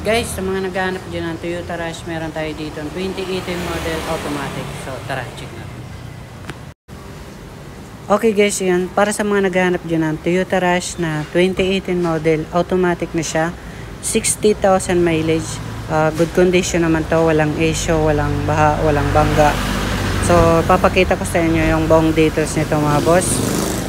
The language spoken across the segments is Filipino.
Guys, sa mga naghahanap dyan ng Toyota Rush, meron tayo dito ng 2018 model automatic. So, tara, check natin. Okay guys, yan. Para sa mga naghahanap dyan ng Toyota Rush na 2018 model, automatic na siya. 60,000 mileage. Good condition naman to. Walang issue, walang baha, walang bangga. So, papakita ko sa inyo yung buong details nito mga boss.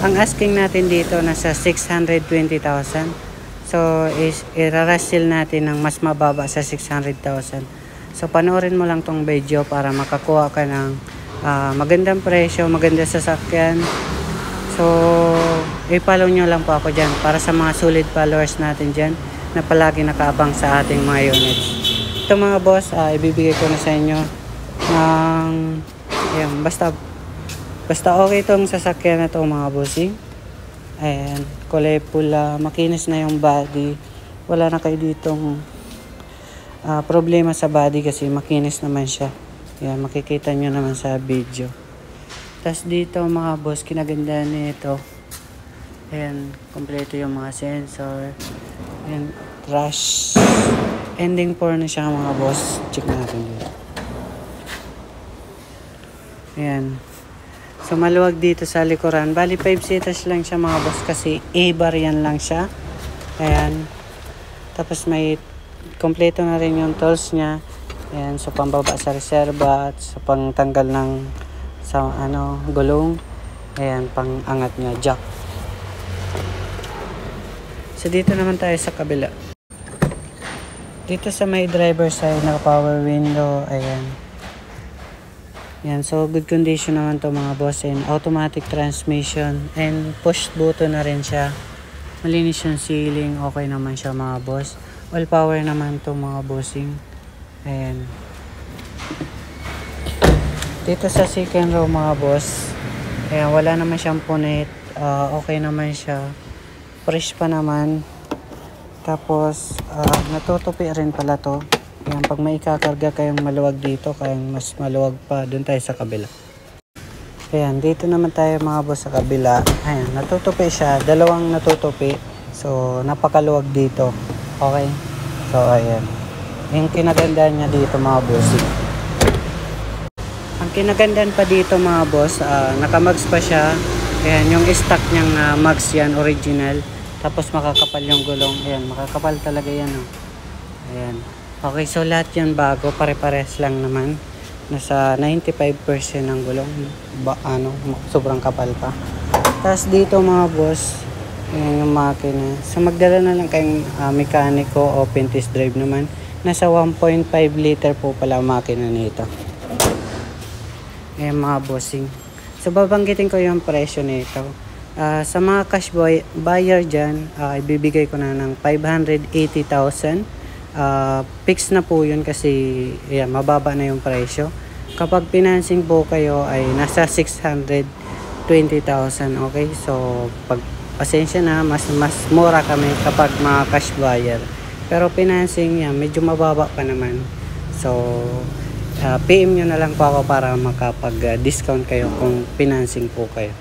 Ang asking natin dito nasa 620,000. So, i-rush natin ng mas mababa sa 600,000. So, panoorin mo lang tong video para makakuha ka ng magandang presyo, magandang sasakyan. So, i-follow nyo lang po ako dyan para sa mga solid followers natin dyan na palagi nakaabang sa ating mga units. Ito mga boss, ibibigay ko na sa inyo ng ayan, basta okay itong sasakyan na ito mga bossing. Ayan, kulay pula, makinis na yung body. Wala na kayo ditong problema sa body kasi makinis naman siya. Ayan, makikita nyo naman sa video. Tapos dito mga boss, kinaganda nito. Ayan, kompleto yung mga sensor. Ayan, trash. Ending 4 na siya mga boss. Check natin dito. Ayan. So maluwag dito sa likuran. Bali 5 seaters lang siya mga boss kasi A-bar yan lang siya. Ayan. Tapos may kompleto na rin yung tools niya. Ayan. So pambaba sa reserva at sa pangtanggal ng gulong. Ayan. Pang-angat niya. Jack. So dito naman tayo sa kabila. Dito sa may driver side na power window. Ayan. Yan, so good condition naman to mga boss, and automatic transmission and push button na rin siya. Malinis yung ceiling, okay naman siya mga boss. All power naman to mga bossing. Ayan. Dito sa second row mga boss, ayan, wala naman siyang punit. Okay naman siya. Fresh pa naman. Tapos natutupi rin pala to. Ayan, pag may ikakarga kayong maluwag dito, kayong mas maluwag pa, dun tayo sa kabila. Ayan, dito naman tayo mga boss sa kabila. Ayan, natutupi siya. Dalawang natutupi. So, napakaluwag dito. Okay? So, ayan. Yung kinagandaan niya dito mga boss. Ang kinagandaan pa dito mga boss, nakamags pa siya. Ayan, yung stock niyang mags yan, original. Tapos makakapal yung gulong. Ayan, makakapal talaga yan. Oh. Ayan. Okay, so lahat yan bago, pare-pares lang naman. Nasa 95% ng gulong. Sobrang kapal pa. Tapos dito mga boss, ayan yung makina. So magdala na lang kayong mekaniko o test drive naman. Nasa 1.5 liter po pala makina nito. Ayan mga bossing. So babanggitin ko yung presyo nito. Sa mga cash buyer dyan, ibibigay ko na ng 580,000. Fix na po yun kasi yeah, mababa na yung presyo. Kapag financing po kayo ay nasa 620,000. Okay, so pag pasensya na, mas mura kami kapag mga cash buyer, pero financing yan medyo mababa pa naman. So PM nyo na lang po ako para makapag discount kayo kung financing po kayo.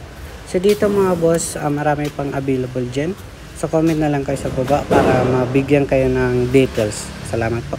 So dito mga boss, marami pang available dyan. So comment na lang kayo sa baba para mabigyan kayo ng details. Salamat po.